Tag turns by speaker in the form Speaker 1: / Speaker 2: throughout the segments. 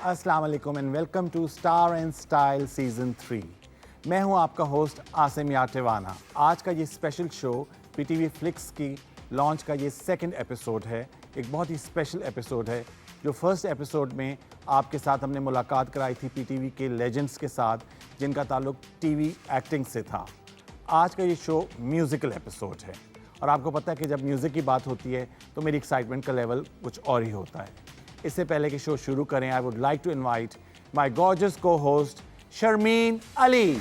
Speaker 1: अस्सलाम वालेकुम and welcome to Star and Style season 3। मैं हूं आपका होस्ट आसिम याटेवाना। आज का ये स्पेशल शो पीटीवी फ्लिक्स की लॉन्च का ये सेकंड एपिसोड है। एक बहुत ही स्पेशल एपिसोड है। जो फर्स्ट एपिसोड में आपके साथ हमने मुलाकात कराई थी पीटीवी के लेजेंड्स के साथ, जिनका ताल्लुक टीवी एक्टिंग से था। आज का ये शो म्यूज़िकल एपिसोड है और आपको पता है कि जब म्यूज़िक की बात होती है तो मेरी एक्साइटमेंट का लेवल कुछ और ही होता है। इससे पहले कि शो शुरू करें, I would like to invite my gorgeous cohost Sharmeen Ali.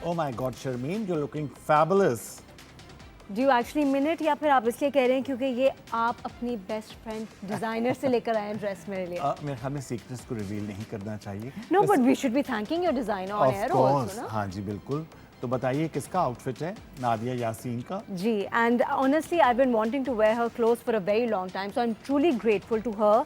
Speaker 1: Oh my God, Sharmeen, you're looking fabulous.
Speaker 2: Do you actually mean it या फिर आप इसलिए कह रहे हैं क्योंकि ये आप अपनी बेस्ट फ्रेंड डिजाइनर से लेकर आए हैं ड्रेस मेरे लिए?
Speaker 1: मेरे ख्याल में सीक्रेट्स को रिवील नहीं करना चाहिए।
Speaker 2: No, but we should be thanking your designer on air also, ना?
Speaker 1: हाँ जी बिल्कुल। तो बताइए किसका आउटफिट है? नादिया यासीन का।
Speaker 2: जी, and honestly I've been wanting to wear her clothes for a very long time, so I'm truly grateful to her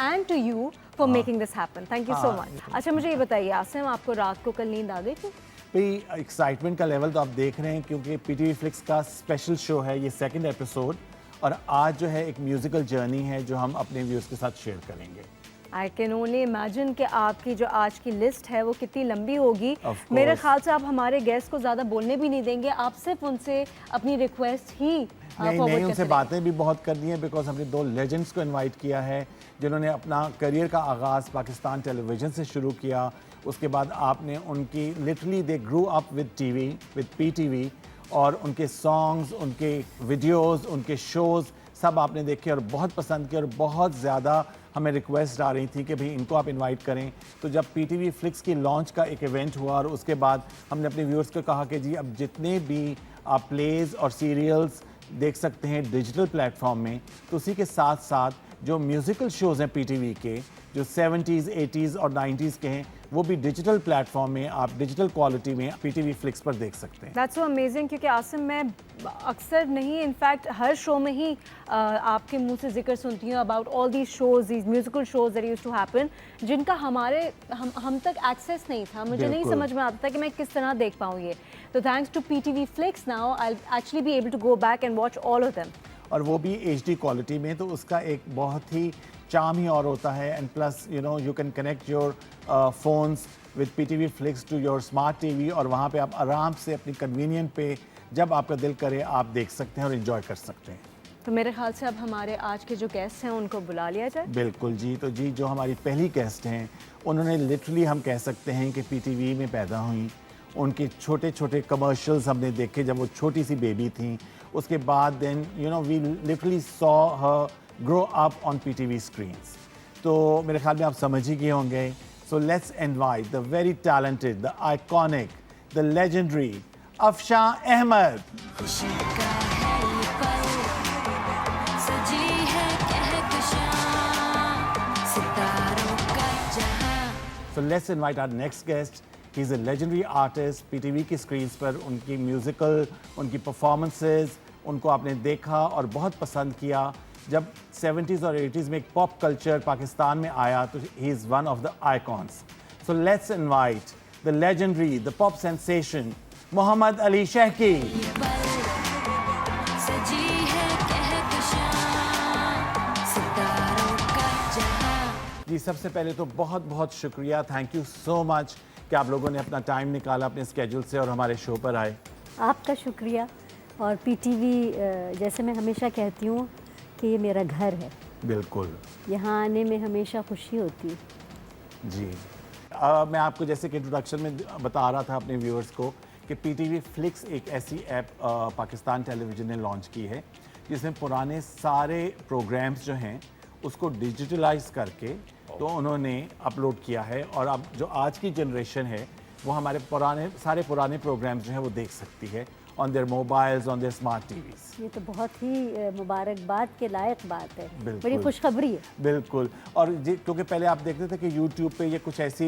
Speaker 2: and to you for making this happen. Thank you so much. अच्छा मुझे ये बताइए आसिम, आपको रात को कल नींद आ गई थी?
Speaker 1: भाई एक्साइटमेंट का लेवल तो आप देख रहे हैं क्योंकि पीटीवी फ्लिक्स का स्पेशल शो है ये सेकंड एपिसोड, और आज जो है एक म्यूजिकल जर्नी है जो हम अपने व्यूअर्स के साथ शेयर करेंगे।
Speaker 2: आई कैन ओनली इमेजिन कि आपकी जो आज की लिस्ट है वो कितनी लंबी होगी। मेरे ख्याल से आप हमारे गेस्ट को ज़्यादा बोलने भी नहीं देंगे, आप सिर्फ उनसे अपनी रिक्वेस्ट ही
Speaker 1: नहीं उनसे बातें भी बहुत करनी है, बिकॉज हमने दो लेजेंड्स को इनवाइट किया है जिन्होंने अपना करियर का आगाज़ पाकिस्तान टेलीविज़न से शुरू किया। उसके बाद आपने उनकी literally they grew up with TV, with PTV, और उनके सॉन्ग्स, उनके वीडियोस, उनके शोज़ सब आपने देखे और बहुत पसंद किए, और बहुत ज़्यादा हमें रिक्वेस्ट आ रही थी कि भाई इनको आप इनवाइट करें। तो जब पीटीवी फ्लिक्स की लॉन्च का एक इवेंट हुआ और उसके बाद हमने अपने व्यूअर्स को कहा कि जी अब जितने भी आप प्लेज़ और सीरियल्स देख सकते हैं डिजिटल प्लेटफॉर्म में, तो उसी के साथ साथ जो म्यूज़िकल शोज़ हैं पीटीवी के, जो 70s, 80s और 90s के हैं, वो भी डिजिटल प्लेटफॉर्म में आप डिजिटल क्वालिटी में पीटीवी फ्लिक्स पर देख सकते हैं।
Speaker 2: That's so amazing, क्योंकि आसिम मैं अक्सर नहीं, इनफैक्ट हर शो में ही आपके मुंह से जिक्र सुनती हूँ about all these shows, these musical shows that used to happen, जिनका हम तक एक्सेस नहीं था। मुझे नहीं समझ में आता था कि मैं किस तरह देख पाऊँ ये। तो thanks to PTV Flix now I will actually be able to go back and watch all of them,
Speaker 1: और वो भी एचडी क्वालिटी में। तो उसका एक बहुत ही चार्म ही और होता है। And plus you can connect your phones with PTV Flix to your smart TV, और वहाँ पे आप आराम से अपनी कन्वीनियंट पे जब आपका दिल करे आप देख सकते हैं और इन्जॉय कर सकते हैं।
Speaker 2: तो मेरे ख्याल से अब हमारे आज के जो गेस्ट हैं उनको बुला लिया जाए।
Speaker 1: बिल्कुल जी। तो जी जो हमारी पहली गेस्ट हैं, उन्होंने लिटरली हम कह सकते हैं कि पीटीवी में पैदा हुई। उनके छोटे छोटे कमर्शियल्स हमने देखे जब वो छोटी सी बेबी थी। उसके बाद then we literally saw her grow up on PTV screens. तो मेरे ख्याल में आप समझ ही गए होंगे। So let's invite the very talented, the iconic, the legendary Afsha Ahmed. So let's invite our next guest. He's a legendary artist. PTV की स्क्रीन्स पर उनकी म्यूज़िकल, उनकी परफॉर्मेंसेस, उनको आपने देखा और बहुत पसंद किया। जब 70s और 80s में एक पॉप कल्चर पाकिस्तान में आया तो he is one of the icons. So let's invite the legendary, the pop sensation, Mohammad Ali शेखी। जी सबसे पहले तो बहुत बहुत शुक्रिया, थैंक यू सो मच कि आप लोगों ने अपना टाइम निकाला अपने स्केड्यूल से और हमारे शो पर आए।
Speaker 3: आपका शुक्रिया। और पीटीवी जैसे मैं हमेशा कहती हूँ कि ये मेरा घर है।
Speaker 1: बिल्कुल।
Speaker 3: यहाँ आने में हमेशा खुशी होती है।
Speaker 1: जी मैं आपको जैसे कि इंट्रोडक्शन में बता रहा था अपने व्यूअर्स को कि पीटीवी फ्लिक्स एक ऐसी ऐप पाकिस्तान टेलीविज़न ने लॉन्च की है जिसमें पुराने सारे प्रोग्राम्स जो हैं उसको डिजिटलाइज करके तो उन्होंने अपलोड किया है, और अब जो आज की जनरेशन है वो हमारे सारे पुराने प्रोग्राम्स जो हैं वो देख सकती है on their mobiles, on their smart TVs.
Speaker 3: ये तो बहुत ही मुबारकबाद के लायक बात है, बड़ी खुशखबरी है।
Speaker 1: बिल्कुल। और क्योंकि पहले आप देखते थे कि यूट्यूब पे या कुछ ऐसी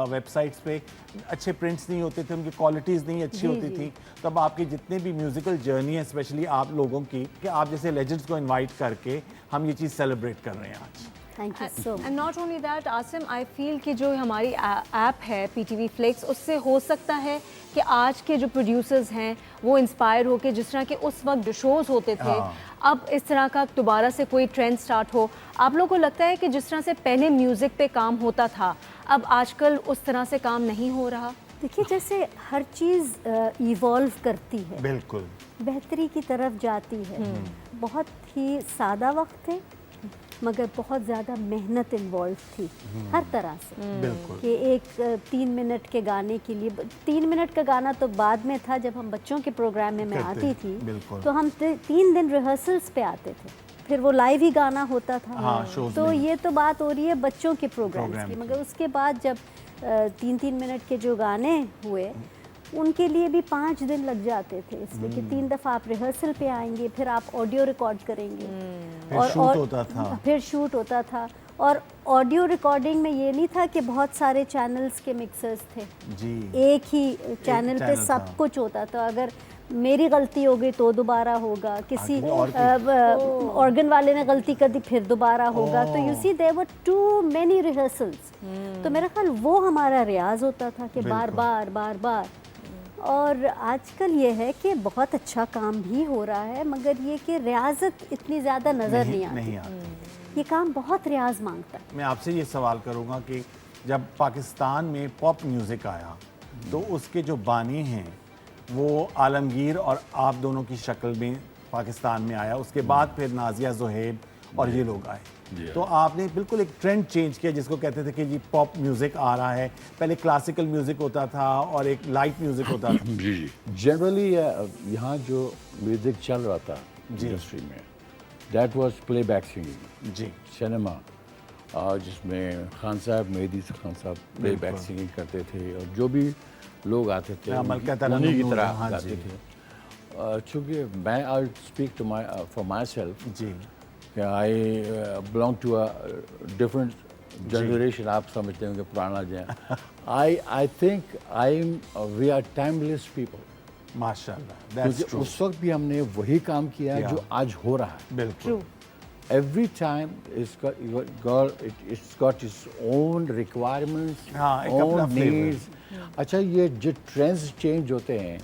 Speaker 1: वेबसाइट्स पे अच्छे प्रिंट्स नहीं होते थे, उनकी क्वालिटीज़ नहीं अच्छी होती थी। तो अब आपकी जितने भी म्यूज़िकल जर्नी है स्पेशली आप लोगों की, कि आप जैसे लेजेंड्स को इन्वाइट करके हम ये चीज़ सेलिब्रेट कर रहे हैं आज।
Speaker 3: Thank you so much.
Speaker 2: And not only that Asim, I feel कि जो हमारी ऐप है PTV फ्लिक्स, उससे हो सकता है कि आज के जो प्रोड्यूसर्स हैं वो इंस्पायर हो के जिस तरह के उस वक्त जो शोज़ होते थे, अब इस तरह का दोबारा से कोई ट्रेंड स्टार्ट हो। आप लोगों को लगता है कि जिस तरह से पहले म्यूज़िक पे काम होता था, अब आजकल उस तरह से काम नहीं हो रहा?
Speaker 3: देखिए, जैसे हर चीज़ इवॉल्व करती है,
Speaker 1: बिल्कुल
Speaker 3: बेहतरी की तरफ जाती है। बहुत ही सादा वक्त है, मगर बहुत ज़्यादा मेहनत इन्वॉल्व थी हर तरह से।
Speaker 1: बिल्कुल
Speaker 3: कि एक 3 मिनट के गाने के लिए, 3 मिनट का गाना तो बाद में था, जब हम बच्चों के प्रोग्राम में मैं
Speaker 1: करते
Speaker 3: आती
Speaker 1: हैं, बिल्कुल।
Speaker 3: थी तो हम 3 दिन रिहर्सल्स पे आते थे, फिर वो लाइव ही गाना होता था।
Speaker 1: हाँ, shows
Speaker 3: तो
Speaker 1: में।
Speaker 3: ये तो बात हो रही है बच्चों के प्रोग्राम्स
Speaker 1: प्रोग्राम
Speaker 3: की,
Speaker 1: की।
Speaker 3: मगर उसके बाद जब 3-3 मिनट के जो गाने हुए, उनके लिए भी 5 दिन लग जाते थे इसमें कि 3 दफ़ा आप रिहर्सल पे आएंगे, फिर आप ऑडियो रिकॉर्ड करेंगे
Speaker 1: फिर शूट होता था।
Speaker 3: फिर शूट होता था। और ऑडियो रिकॉर्डिंग में ये नहीं था कि बहुत सारे चैनल्स के मिक्सर्स थे,
Speaker 1: जी
Speaker 3: एक ही चैनल पे
Speaker 1: चैनल
Speaker 3: सब
Speaker 1: था।
Speaker 3: कुछ होता था। अगर मेरी गलती हो गई तो दोबारा होगा, किसी
Speaker 1: आगे और
Speaker 3: ऑर्गन वाले ने गलती कर दी फिर दोबारा होगा। तो you see there were too many rehearsals. तो मेरा ख्याल वो हमारा रियाज होता था कि बार बार बार बार। और आजकल ये है कि बहुत अच्छा काम भी हो रहा है, मगर ये कि रियाजत इतनी ज़्यादा नज़र नहीं आती। ये काम बहुत रियाज मांगता है।
Speaker 1: मैं आपसे ये सवाल करूंगा कि जब पाकिस्तान में पॉप म्यूज़िक आया तो उसके जो बानी हैं वो आलमगीर और आप दोनों की शक्ल में पाकिस्तान में आया। उसके बाद फिर नाजिया ज़ोहेब और ये लोग आए, तो आपने बिल्कुल एक ट्रेंड चेंज किया जिसको कहते थे कि जी पॉप म्यूज़िक आ रहा है। पहले क्लासिकल म्यूज़िक होता था और एक लाइट म्यूज़िक होता था।
Speaker 4: जी जी। जनरली यहाँ जो म्यूज़िक चल रहा था इंडस्ट्री में, दैट वाज प्लेबैक सिंगिंग।
Speaker 1: जी
Speaker 4: सिनेमा, जिसमें खान साहब, मेहदी खान साहब प्लेबैक सिंगिंग करते थे, और जो भी लोग आते थे उन्हीं की तरह
Speaker 1: हाँ
Speaker 4: गाते
Speaker 1: जी।
Speaker 4: थे। चूँकि मैं I speak to my for myself,
Speaker 1: जी
Speaker 4: I belong to a different generation. आप समझते होंगे पुराना जो है। I think we are timeless people.
Speaker 1: माशाल्लाह, दैट्स
Speaker 4: क्योंकि
Speaker 1: ट्रू।
Speaker 4: उस वक्त भी हमने वही काम किया है जो आज हो रहा है।
Speaker 1: बिल्कुल
Speaker 4: Every time it's got its own requirements,
Speaker 1: हाँ, एक अपना
Speaker 4: own
Speaker 1: flavor।
Speaker 4: needs। अच्छा, ये जो ट्रेंड्स चेंज होते हैं,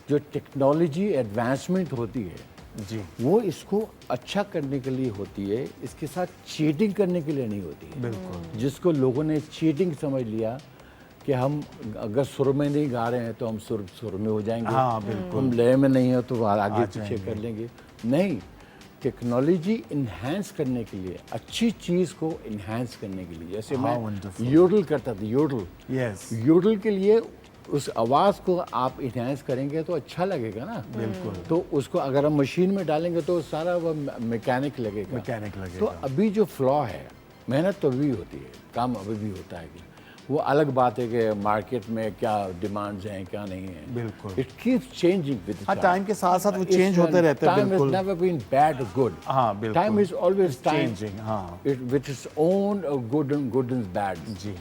Speaker 4: जो टेक्नोलॉजी एडवांसमेंट होती है,
Speaker 1: जी
Speaker 4: वो इसको अच्छा करने के लिए होती है, इसके साथ चीटिंग करने के लिए नहीं होती है।
Speaker 1: बिल्कुल
Speaker 4: जिसको लोगों ने चीटिंग समझ लिया कि हम अगर सुर में नहीं गा रहे हैं तो हम सुर में हो जाएंगे,
Speaker 1: हाँ, बिल्कुल।
Speaker 4: हम लय में नहीं है तो आगे पीछे
Speaker 1: जाएंगे।
Speaker 4: कर लेंगे। नहीं, टेक्नोलॉजी इन्हांस करने के लिए, अच्छी चीज़ को इन्हांस करने के लिए, जैसे
Speaker 1: How
Speaker 4: मैं
Speaker 1: wonderful।
Speaker 4: योडल करता था, योडल
Speaker 1: यस
Speaker 4: योडल के लिए उस आवाज़ को आप इन्हांस करेंगे तो अच्छा लगेगा ना।
Speaker 1: बिल्कुल।
Speaker 4: तो उसको अगर हम मशीन में डालेंगे तो सारा वो मैकेनिक लगेगा।
Speaker 1: मैकेनिक लगेगा।
Speaker 4: तो अभी जो फ्लॉ है, मेहनत तो अभी होती है, काम अभी भी होता है कि वो अलग बात है कि मार्केट में क्या डिमांड्स हैं क्या नहीं है।
Speaker 1: बिल्कुल।
Speaker 4: इट कीप्स चेंजिंग विद
Speaker 1: हाँ, टाइम के साथ साथ वो चेंज होते रहते हैं।
Speaker 4: टाइम
Speaker 1: बिल्कुल
Speaker 4: हैज नेवर बीन बैड और गुड।
Speaker 1: हाँ, बिल्कुल।
Speaker 4: Time is always time
Speaker 1: changing, हाँ।
Speaker 4: It with its own good and bad.
Speaker 1: जी।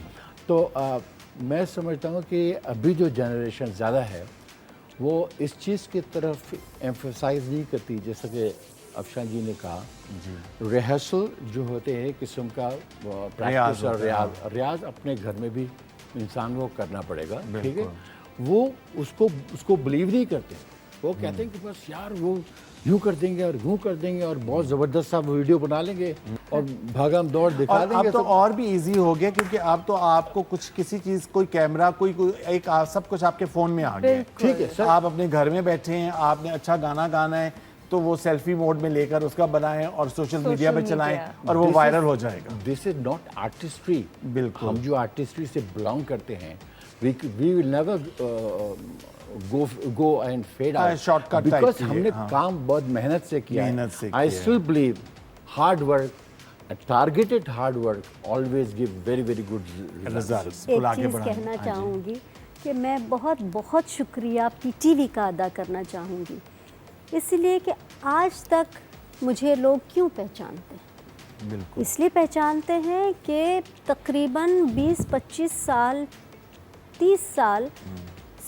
Speaker 4: तो मैं समझता हूँ कि अभी जो जनरेशन ज़्यादा है वो इस चीज़ की तरफ एम्फसाइज नहीं करती, जैसा कि अफशान जी ने कहा। रिहर्सल जो होते हैं किस्म का प्रैक्टिस और रियाज अपने घर में भी इंसान को करना पड़ेगा, ठीक है। वो उसको बिलीव नहीं करते, वो कहते हैं कि बस यार वो यूँ कर देंगे और यूँ कर देंगे और बहुत ज़बरदस्त सा वीडियो बना लेंगे और भागम दौड़ दिखा
Speaker 1: और
Speaker 4: देंगे।
Speaker 1: अब तो और भी इजी हो गया क्योंकि अब तो आपको कुछ किसी चीज़, कोई कैमरा, कोई एक सब कुछ आपके फ़ोन में आ गया है।
Speaker 4: ठीक है सर।
Speaker 1: आप अपने घर में बैठे हैं, आपने अच्छा गाना गाना है तो वो सेल्फी मोड में लेकर उसका बनाएं और सोशल मीडिया पे चलाएं और वो वायरल हो जाएगा।
Speaker 4: This is not artistry.
Speaker 1: बिल्कुल।
Speaker 4: हम जो आर्टिस्ट्री से बिलोंग करते हैं, we will never go and fade out
Speaker 1: shortcut type
Speaker 4: because
Speaker 1: की है,
Speaker 4: हमने
Speaker 1: हाँ।
Speaker 4: काम बहुत मेहनत से किया है।
Speaker 1: मेहनत से
Speaker 4: I
Speaker 1: किया है।
Speaker 4: still believe hard work, targeted hard work always give very good results।
Speaker 1: Results
Speaker 3: एक
Speaker 1: को आगे
Speaker 3: चीज़
Speaker 1: बढ़ाएं।
Speaker 3: कहना
Speaker 1: हाँ जी।
Speaker 3: चाहूँगी कि मैं बहुत शुक्रिया PTV का अदा करना चाहूँगी, इसलिए कि आज तक मुझे लोग क्यों पहचानते हैं।
Speaker 1: बिल्कुल
Speaker 3: इसलिए पहचानते हैं कि तकरीबन 20-25 साल 30 साल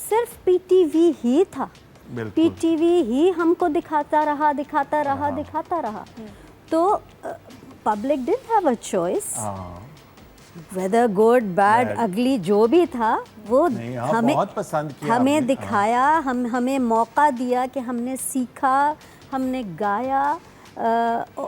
Speaker 3: सिर्फ PTV ही था।
Speaker 1: बिल्कुल।
Speaker 3: PTV ही हमको दिखाता रहा। तो public didn't have a choice,
Speaker 1: हाँ
Speaker 3: वेदर गुड बैड
Speaker 1: Bad.
Speaker 3: अगली जो भी था वो
Speaker 1: नहीं, हाँ,
Speaker 3: हमें
Speaker 1: बहुत पसंद किया
Speaker 3: हमें
Speaker 1: आपने,
Speaker 3: दिखाया, हमें मौका दिया कि हमने सीखा, हमने गाया।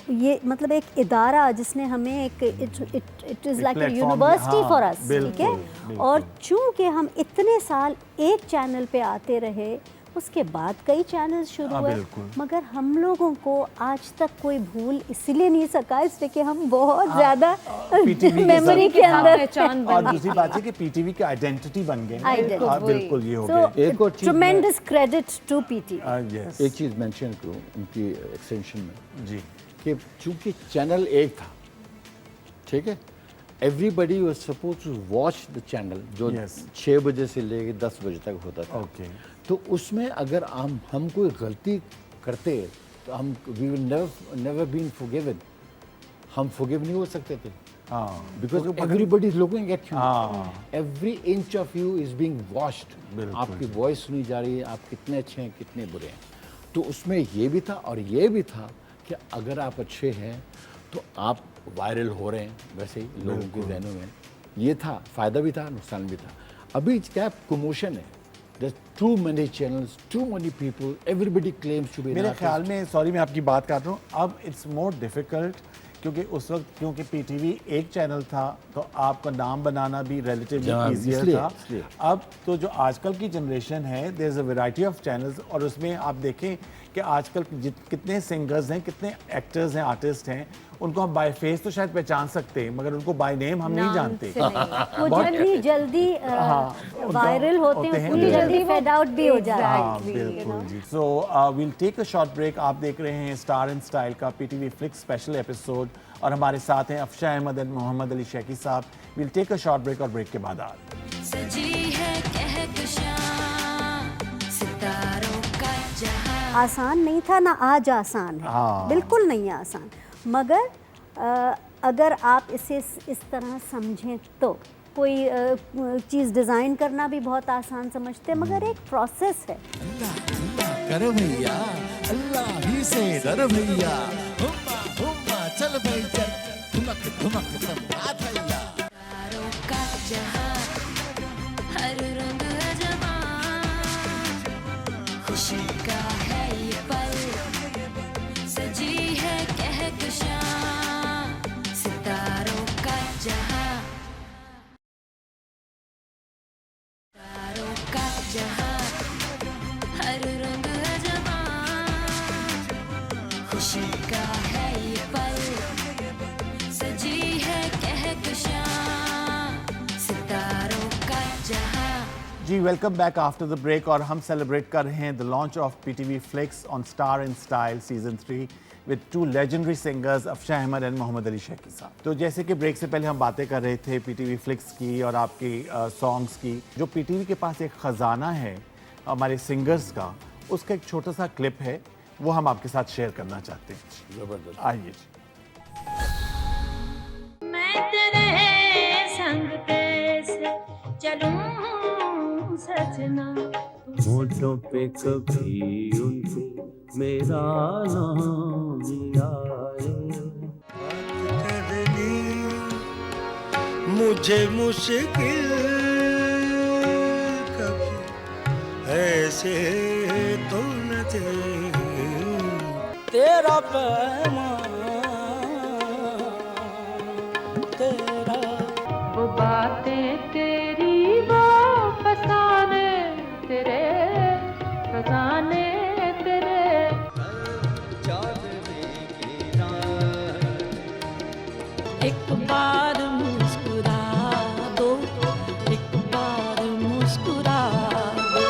Speaker 3: ये मतलब एक इदारा जिसने हमें एक it is like a
Speaker 1: platform,
Speaker 3: university
Speaker 1: हाँ,
Speaker 3: फॉर अस, ठीक है।
Speaker 1: बिल्कुल,
Speaker 3: और चूंकि हम इतने साल एक चैनल पे आते रहे, उसके बाद कई चैनल शुरू
Speaker 1: हाँ,
Speaker 3: हुए,
Speaker 1: बिल्कुल।
Speaker 3: मगर हम लोगों को आज तक कोई भूल इसलिए नहीं सका, इसलिए कि हम बहुत ज़्यादा
Speaker 1: PTV के
Speaker 3: मेमोरी
Speaker 1: साथ-
Speaker 3: के अंदर
Speaker 2: पहचान
Speaker 1: और
Speaker 2: बन
Speaker 1: दूसरी बात है कि पीटीवी की आइडेंटिटी बन गई ना।
Speaker 3: Identity,
Speaker 1: हाँ,
Speaker 2: वही।
Speaker 1: बिल्कुल ये हो
Speaker 3: So,
Speaker 1: गया।
Speaker 4: एक और चीज़ मैं-
Speaker 3: tremendous credit to PT.
Speaker 1: Yes
Speaker 4: एक चीज़ मेंशन करूँ उनकी एक्सटेंशन में
Speaker 1: जी
Speaker 4: कि चूंकि चैनल एक था, ठीक है, everybody was suppose to watch the channel जो
Speaker 1: Yes.
Speaker 4: 6 बजे से लेकर 10 बजे तक होता था।
Speaker 1: ओके
Speaker 4: तो उसमें अगर हम कोई गलती करते तो हम we will never been forgiven, हम फॉरगिव नहीं हो सकते थे,
Speaker 1: हाँ
Speaker 4: because everybody is looking at you,
Speaker 1: हाँ।
Speaker 4: Every inch of you is being watched,
Speaker 1: बिल्कुल।
Speaker 4: आपकी वॉइस सुनी जा रही है, आप कितने अच्छे हैं कितने बुरे हैं। तो उसमें ये भी था और ये भी था कि अगर आप अच्छे हैं तो आप वायरल हो रहे हैं, वैसे ही लोगों के जहनों में ये था, फ़ायदा भी था नुकसान भी था। अभी क्या कमोशन है, there's too many channels, too many people, everybody claims to be an
Speaker 1: मेरे
Speaker 4: artist.
Speaker 1: ख्याल में, सॉरी मैं आपकी बात काट रहा हूँ, अब इट्स मोर डिफिकल्ट क्योंकि उस वक्त क्योंकि पीटीवी एक चैनल था तो आपका नाम बनाना भी
Speaker 4: हाँ,
Speaker 1: रिलेटिवली ईजियर
Speaker 4: इसलिए-
Speaker 1: था।
Speaker 4: इसलिए।
Speaker 1: अब तो जो आजकल की जनरेशन है, there is a variety of channels और उसमें आप देखें कि आजकल कितने सिंगर्स हैं, कितने एक्टर्स हैं, आर्टिस्ट हैं, उनको हम बाय फेस तो शायद पहचान सकते हैं मगर उनको बाय नेम हम नहीं
Speaker 2: नाम
Speaker 1: जानते।
Speaker 2: से नहीं।
Speaker 3: वो
Speaker 1: बहुत-
Speaker 3: जल्दी
Speaker 1: उनका
Speaker 3: वायरल होते
Speaker 1: होते
Speaker 3: हैं,
Speaker 1: हैं,
Speaker 3: उतनी
Speaker 1: बिल्कुल।
Speaker 3: जल्दी फेड आउट भी हो जाते हैं।
Speaker 1: हाँ बिल्कुल जी। So we'll take a short break. आप देख रहे हैं स्टार एंड स्टाइल का पीटीवी फ्लिक्स स्पेशल एपिसोड और हमारे साथ हैं Afsha Ahmed and Mohammad Ali Shaikhi sahab. We'll take a short break और ब्रेक के बाद
Speaker 5: सजी है कहकशां सितारों का जहां।
Speaker 3: आसान नहीं था ना आज आसान है,
Speaker 1: हाँ।
Speaker 3: बिल्कुल नहीं है आसान, मगर अगर आप इसे इस तरह समझें तो कोई चीज़ डिज़ाइन करना भी बहुत आसान समझते हैं, मगर एक प्रोसेस है।
Speaker 6: कर भैया अल्लाह ही से डर भैया, हुम्मा हुम्मा चल भाई चल, धुमक धुमक धमाका भैया।
Speaker 5: सितारों का जहां हर रंग अजमां, खुशी का है ये पल, सजी है कहकशां सितारों का जहां, सितारों का जहां हर रंग अजमां, खुशी का है ये पल, सजी है कहकशां सितारों का जहां।
Speaker 1: जी welcome back after the break और हम सेलिब्रेट कर रहे हैं the launch of PTV Flix on Star and Style season 3 with two legendary singers Afsha Ahmed and Mohammad Ali Shaikhi sahab. तो जैसे कि ब्रेक से पहले हम बातें कर रहे थे पीटीवी फ्लिक्स की और आपकी सॉन्ग्स की, जो पीटीवी के पास एक ख़जाना है हमारे सिंगर्स का, उसका एक छोटा सा क्लिप है, वो हम आपके साथ शेयर करना चाहते हैं।
Speaker 4: जबरदस्त।
Speaker 1: आइए जी।
Speaker 5: मैं तेरे संग कैसे चलूं सजना,
Speaker 7: होठों पे कभी उनके मेरा नाम आए। बात करनी मुझे मुश्किल कभी ऐसे तो न थे, तेरा पैमान तेरा
Speaker 8: वो बातें तेरी वो फसाने तेरे फसाने तेरे।
Speaker 5: एक बार मुस्कुरा दो, एक बार मुस्कुरा दो।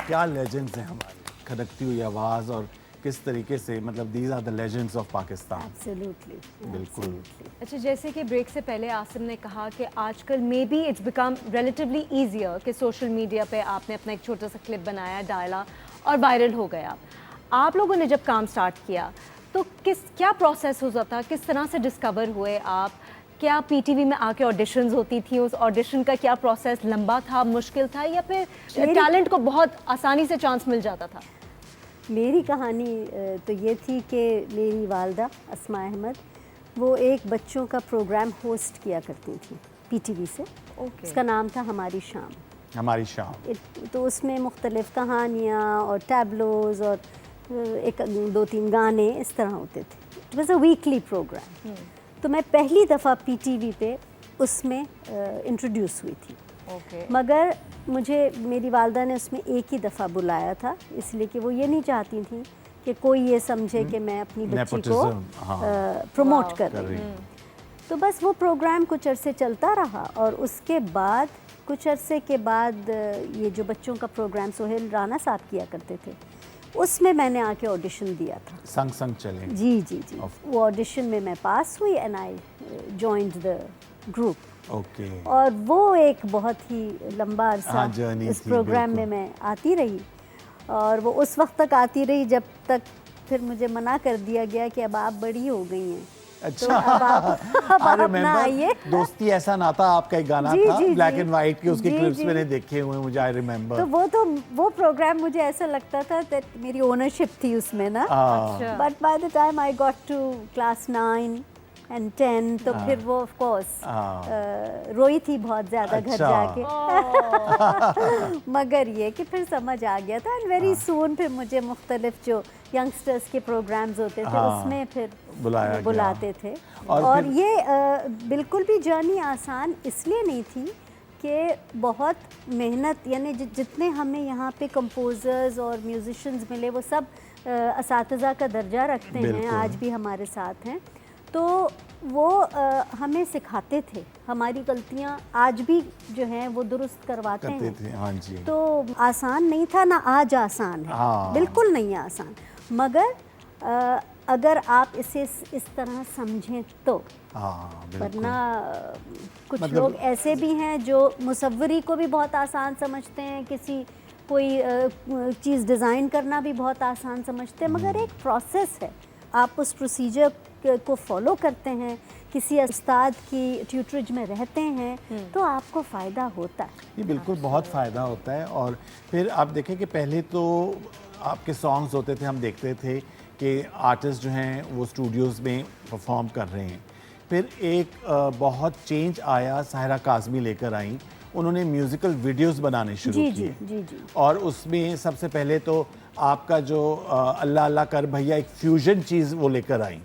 Speaker 1: क्या लेजेंड्स हैं हमारे, खदकती हुई आवाज़ और किस तरीके से, मतलब these are the legends of Pakistan.
Speaker 3: Absolutely,
Speaker 1: बिल्कुल।
Speaker 2: अच्छा, जैसे कि ब्रेक से पहले आसिम ने कहा कि आजकल may be it's become relatively easier कि सोशल मीडिया पे आपने अपना एक छोटा सा क्लिप बनाया, डाला और वायरल हो गया। आप लोगों ने जब काम स्टार्ट किया तो क्या प्रोसेस होता था, किस तरह से डिस्कवर हुए आप? क्या पीटीवी में आके ऑडिशंस होती थी, उस ऑडिशन का क्या प्रोसेस लंबा था, मुश्किल था, या फिर टैलेंट को बहुत आसानी से चांस मिल जाता था?
Speaker 3: मेरी कहानी तो ये थी कि मेरी वालदा अस्मा अहमद वो एक बच्चों का प्रोग्राम होस्ट किया करती थी पीटीवी से।
Speaker 2: ओके।
Speaker 3: उसका नाम था हमारी शाम।
Speaker 1: हमारी शाम।
Speaker 3: तो उसमें मुख्तलिफ़ कहानियाँ और टैबलोज़ और एक 2-3 गाने इस तरह होते थे। It was a weekly programme. तो मैं पहली दफ़ा पीटीवी पे उसमें इंट्रोड्यूस हुई थी।
Speaker 2: ओके।
Speaker 3: मगर मुझे मेरी वालदा ने उसमें एक ही दफ़ा बुलाया था, इसलिए कि वो ये नहीं चाहती थी कि कोई ये समझे कि मैं अपनी बच्ची को
Speaker 1: Nepotism, हाँ।
Speaker 3: प्रमोट कर
Speaker 1: कर
Speaker 3: रही
Speaker 1: रही
Speaker 3: हूँ।
Speaker 1: हूँ।
Speaker 3: तो बस वो प्रोग्राम कुछ अरसे चलता रहा और उसके बाद कुछ अरसे के बाद ये जो बच्चों का प्रोग्राम सोहेल राना साहब किया करते थे उसमें मैंने आके ऑडिशन दिया था।
Speaker 1: संग संग चले।
Speaker 3: जी जी जी। वो ऑडिशन में मैं पास हुई and I joined the group.
Speaker 1: Okay.
Speaker 3: और वो एक बहुत ही लंबा अरसा
Speaker 1: हाँ, journey
Speaker 3: इस
Speaker 1: थी,
Speaker 3: प्रोग्राम में
Speaker 1: बिल्कुल।
Speaker 3: मैं आती रही और वो उस वक्त तक आती रही जब तक फिर मुझे मना कर दिया गया कि अब आप बड़ी हो गई हैं।
Speaker 1: अच्छा।
Speaker 3: तो अब आप अपना आइए।
Speaker 1: दोस्ती ऐसा नाता आपका एक गाना
Speaker 3: जी,
Speaker 1: था
Speaker 3: जी,
Speaker 1: ब्लैक
Speaker 3: जी।
Speaker 1: एंड व्हाइट के, उसके
Speaker 3: जी,
Speaker 1: क्लिप्स
Speaker 3: जी।
Speaker 1: मैंने देखे हुए हैं, मुझे आई रिमेम्बर।
Speaker 3: तो वो प्रोग्राम मुझे ऐसा लगता था कि मेरी ओनरशिप थी उसमें ना।
Speaker 2: अच्छा।
Speaker 3: But by the time I got to class 9 and 10 तो फिर वो ऑफ कोर्स रोई थी बहुत ज़्यादा घर
Speaker 1: अच्छा।
Speaker 3: जाके। मगर ये कि फिर समझ आ गया था एंड वेरी सून फिर मुझे मुख्तलिफ जो यंगस्टर्स के प्रोग्राम्स होते थे
Speaker 1: हाँ,
Speaker 3: उसमें फिर
Speaker 1: बुलाया गया।
Speaker 3: बुलाते थे।
Speaker 1: और
Speaker 3: और
Speaker 1: फिर-
Speaker 3: ये बिल्कुल भी जर्नी आसान इसलिए नहीं थी कि बहुत मेहनत यानी जितने हमें यहाँ पे कंपोज़र्स और म्यूजिशियंस मिले वो सब असातिज़ा का दर्जा रखते हैं,
Speaker 1: बिल्कुल।
Speaker 3: आज भी हमारे साथ हैं। तो वो हमें सिखाते थे, हमारी गलतियाँ आज भी जो हैं वो दुरुस्त करवाते
Speaker 1: करते
Speaker 3: हैं।
Speaker 1: थे, हाँ जी।
Speaker 3: तो आसान नहीं था ना आज आसान है।
Speaker 1: हाँ।
Speaker 3: बिल्कुल नहीं है आसान, मगर अगर आप इसे इस तरह समझें तो।
Speaker 1: हाँ बिल्कुल।
Speaker 3: वरना कुछ
Speaker 1: मतलब-
Speaker 3: लोग ऐसे भी हैं जो मुसव्वरी को भी बहुत आसान समझते हैं, किसी कोई चीज़ डिज़ाइन करना भी बहुत आसान समझते हैं, मगर एक प्रोसेस है। आप उस प्रोसीजर को फॉलो करते हैं, किसी उस्ताद की ट्यूटरेज में रहते हैं तो आपको फ़ायदा होता है।
Speaker 1: ये बिल्कुल बहुत फ़ायदा होता है। और फिर आप देखें कि पहले तो आपके सॉन्ग्स होते थे, हम देखते थे कि आर्टिस्ट जो हैं वो स्टूडियोज़ में परफॉर्म कर रहे हैं। फिर एक बहुत चेंज आया, साहिरा काज़मी लेकर आई, उन्होंने म्यूज़िकल वीडियोस बनाने शुरू
Speaker 3: जी
Speaker 1: किए।
Speaker 3: जी जी जी।
Speaker 1: और उसमें सबसे पहले तो आपका जो अल्लाह अल्लाह कर भैया एक फ्यूजन चीज़ वो लेकर आई,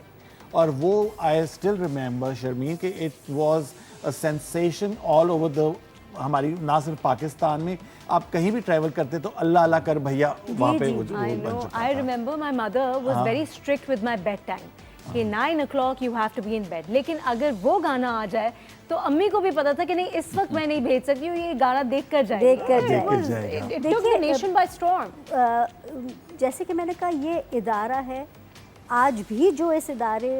Speaker 1: और वो आई स्टिल रिमेंबर शर्मीन कि it was a sensation all over the हमारी ना सिर्फ पाकिस्तान में, आप कहीं भी ट्रैवल करते तो अल्लाह अल्लाह कर भैया वहाँ पे
Speaker 3: जी,
Speaker 1: वो
Speaker 2: I
Speaker 1: बन
Speaker 2: know.
Speaker 1: चुका
Speaker 2: I
Speaker 1: था।
Speaker 2: remember my mother was very strict with my bedtime. कि 9 o'clock you have to be in bed. लेकिन अगर वो गाना आ जाए तो अम्मी को भी पता था कि नहीं इस वक्त मैं नहीं भेज सकती हूँ, ये गाना देख कर जाएगी।
Speaker 3: देखकर
Speaker 1: देखकर जाएगा।
Speaker 2: It took the nation by storm.
Speaker 3: जैसे कि मैंने कहा ये इदारा है, आज भी जो इस इदारे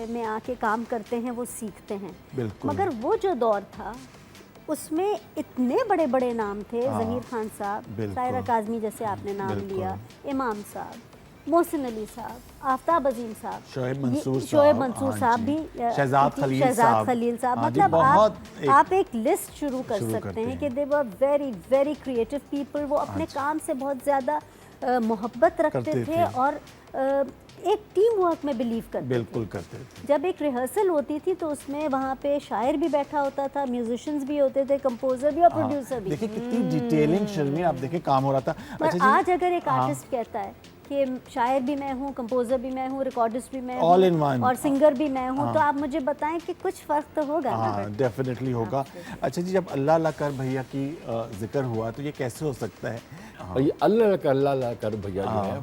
Speaker 3: में आके काम करते हैं वो सीखते हैं।
Speaker 1: बिल्कुल।
Speaker 3: मगर वो जो दौर था उसमें इतने बड़े बड़े नाम थे, ज़हीर खान साहब,
Speaker 1: बिल्कुल।
Speaker 3: साहिरा काज़मी जैसे आपने नाम
Speaker 1: बिल्कुल।
Speaker 3: लिया, इमाम साहब, मोहसिन अली साहब, आफ्ताब अजीम साहब,
Speaker 1: शोएब मंसूर
Speaker 3: शोएब
Speaker 1: साहब,
Speaker 3: मंसूर
Speaker 1: हाँ
Speaker 3: साहब
Speaker 1: जी।
Speaker 3: भी,
Speaker 1: शहजाद खलील
Speaker 3: शहजाद
Speaker 1: साहब।
Speaker 3: खलील साहब,
Speaker 1: हाँ जी,
Speaker 3: मतलब
Speaker 1: बहुत
Speaker 3: आप एक लिस्ट शुरू कर
Speaker 1: शुरू
Speaker 3: सकते
Speaker 1: करते
Speaker 3: हैं
Speaker 1: हैं।
Speaker 3: कि they were very very creative people. वो अपने काम से बहुत ज़्यादा मोहब्बत रखते
Speaker 1: करते
Speaker 3: थे
Speaker 1: थे।
Speaker 3: और एक टीम वर्क में बिलीव करते थे।
Speaker 1: बिल्कुल करते थे।
Speaker 3: जब एक रिहर्सल होती थी तो उसमें वहाँ पे शायर भी बैठा होता था, म्यूजिशियंस भी होते थे, कंपोजर भी और प्रोड्यूसर भी।
Speaker 1: देखिए कितनी डिटेलिंग शर्मीन, आप देखिए काम हो रहा था।
Speaker 3: पर आज अगर एक आर्टिस्ट कहता है कि शायर भी मैं हूँ, कंपोजर भी मैं हूँ, रिकॉर्डिस्ट भी मैं
Speaker 1: All
Speaker 3: हूँ
Speaker 1: in one।
Speaker 3: और सिंगर भी मैं हूँ, तो आप मुझे बताएं कि कुछ फ़र्क तो होगा ना।
Speaker 1: हाँ डेफिनेटली होगा। अच्छा जी, जब अल्लाह अल्लाह कर भैया की जिक्र हुआ तो ये कैसे हो सकता है?
Speaker 4: और ये अल्लाह कर भैया जो है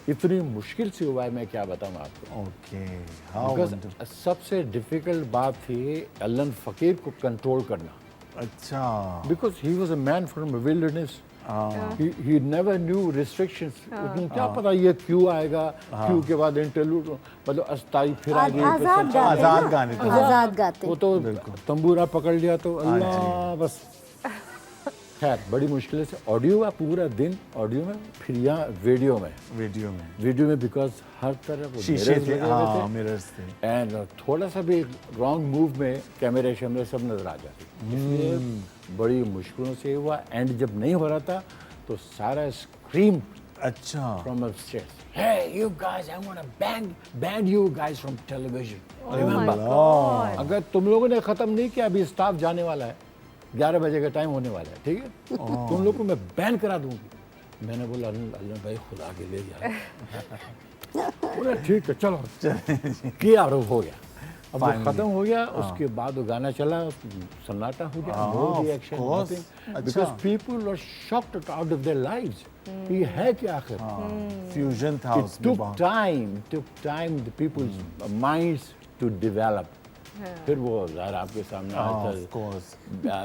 Speaker 4: इतनी मुश्किल से हुआ है, मैं क्या बताऊँ आपको।
Speaker 1: ओके, हाउ
Speaker 4: बिकॉज सबसे डिफिकल्ट बात थी अल्लन फ़कीर को कंट्रोल करना।
Speaker 1: अच्छा।
Speaker 4: Because he was a man from wilderness, he never knew restrictions. उनको क्या पता ये क्यों आएगा, क्यों के बाद इंटरलूड, मतलब अस्ताई फिर आगे
Speaker 3: आज़ाद गाते
Speaker 1: आज़ाद
Speaker 3: हैं
Speaker 1: गाने
Speaker 3: ना,
Speaker 1: थे।
Speaker 3: आज़ाद गाते
Speaker 4: वो
Speaker 3: हैं।
Speaker 4: तो तंबूरा पकड़ लिया तो अल्लाह बस। खैर बड़ी मुश्किल से ऑडियो का पूरा दिन ऑडियो में, फिर यहाँ वीडियो में बिकॉज हर तरफ वो
Speaker 1: शीशे
Speaker 4: mirrors
Speaker 1: थे,
Speaker 4: लगे हुए
Speaker 1: हाँ मिरर्स थे।
Speaker 4: एंड थोड़ा सा भी रॉन्ग मूव में कैमरे शैमरे सब नजर आ जाते, इसलिए बड़ी मुश्किलों से हुआ। एंड जब नहीं हो रहा था तो सारा स्क्रीम
Speaker 1: अच्छा
Speaker 4: from upstairs. Hey, you guys, I want to ban you guys from television. Remember? अगर तुम लोगों ने खत्म नहीं किया, अभी स्टाफ जाने वाला है, 11 बजे का टाइम होने वाला है, ठीक है? तुम लोग को मैं बैन करा दूंगी। मैंने बोला अल्लाह भाई खुदा के लिए यार। बोला ठीक है चलो, किया और हो गया। अब वो खत्म हो गया, उसके बाद वो गाना चला, सन्नाटा हो गया, no reaction, nothing, because people were shocked out of their lives. ये है क्या आखिर?
Speaker 1: फ्यूजन था
Speaker 4: It
Speaker 1: उसमें
Speaker 4: took
Speaker 1: बहुत।
Speaker 4: time the people's minds to develop. फिर वो ज़ाहिर आपके सामने आता
Speaker 1: Of course.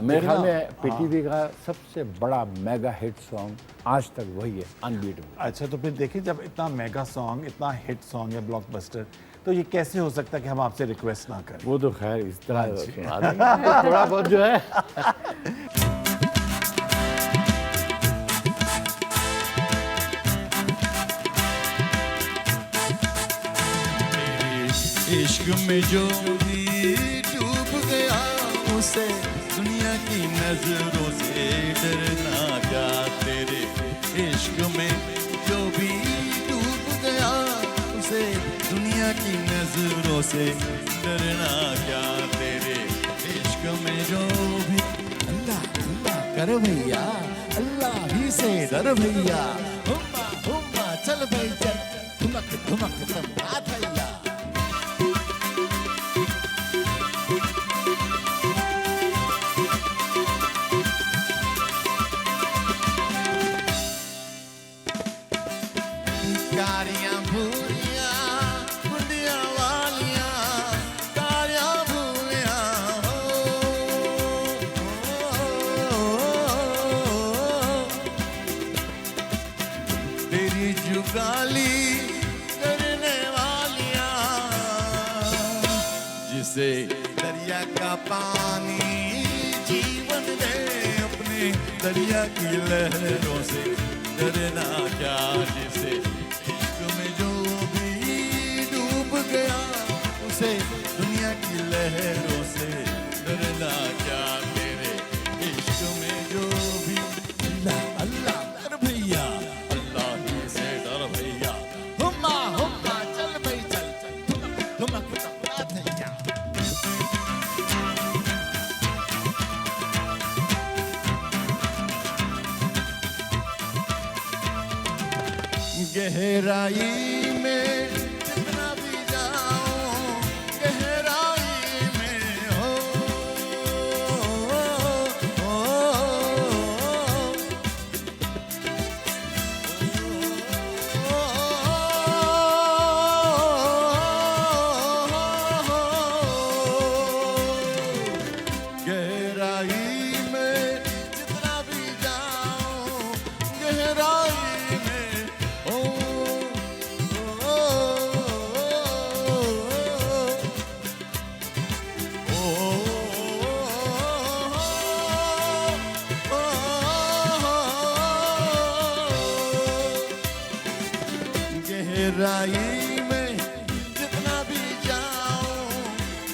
Speaker 4: मेरे ख्याल में पीटीवी का सबसे बड़ा मेगा हिट सॉन्ग आज तक वही है, अनबीटेबल।
Speaker 1: अच्छा तो फिर देखिए, जब इतना मेगा सॉन्ग, इतना हिट सॉन्ग है, ब्लॉकबस्टर, तो ये कैसे हो सकता है कि हम आपसे रिक्वेस्ट ना करें?
Speaker 4: वो तो खैर इस तरह सुना देंगे थोड़ा बहुत जो है।
Speaker 6: इश्क में जो भी डूब गया उसे दुनिया की नजरों से डरना क्या। तेरे इश्क में जो भी डूब गया उसे दुनिया की नजरों से डरना क्या। तेरे इश्क में जो भी अल्लाह अल्लाह कर भैया, अल्लाह ही से डर भैया। हुम्मा हुम्मा चल भाई चल, धुमक धुमक धमका भैया। कारियां भूरियां गुंडियां वालियां, कारियां भूरियां तेरी जुगाली करने वालियां, जिसे दरिया का पानी जीवन दे, अपने दरिया की लहरों से डरना क्या। जिसे जो भी डूब गया उसे दुनिया की लहरों से डरना क्या। तेरे इश्क में जो भी अल्लाह अल्लाह डर भैया, अल्लाह ही से डर भैया। हुम्मा हुम्मा चल भाई चल, धुमक धुमक धमका भैया। गहराई में जितना भी जाऊं, गहराई में हो, गहराई में जितना भी जाऊं, गहराई में हो। गहराई में जितना भी जाऊं,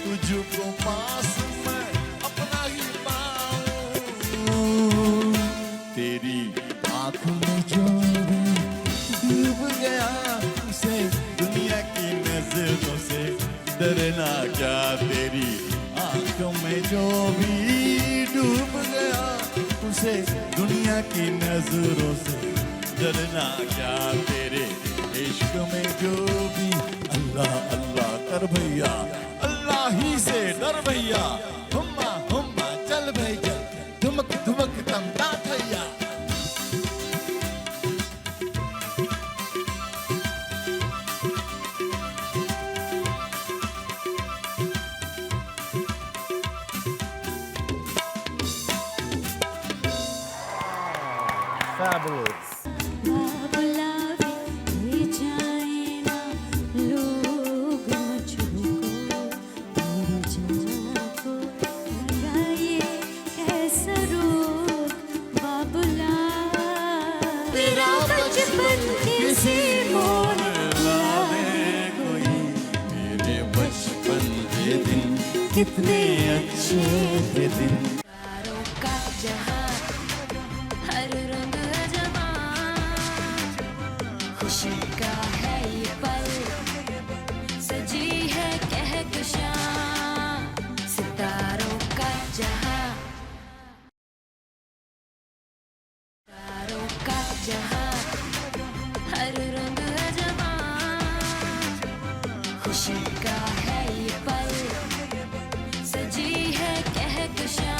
Speaker 6: तुझको पास मैं अपना ही पाऊं। तेरी आँख में जो भी डूब गया उसे दुनिया की नजरों से डरना क्या। तेरी आँखों में जो भी डूब गया उसे दुनिया की नजरों से डरना क्या। तेरे इश्क में जो भी अल्लाह अल्लाह कर भैया, अल्लाह ही से डर भैया। हुम्मा हुम्मा चल भाई चल, धुमक धुमक धमका भैया।
Speaker 1: Fabulous.
Speaker 6: किसी मोड़ लाने कोई, मेरे बचपन के दिन कितने अच्छे थे दिन।
Speaker 5: तारों का जहां, हर रंग अजमा, खुशी का है ये पल सजी है कहकशां सितारों का जहां सितारों का जहां हर रंग है जवां खुशी का है ये पल सजी है कहकशां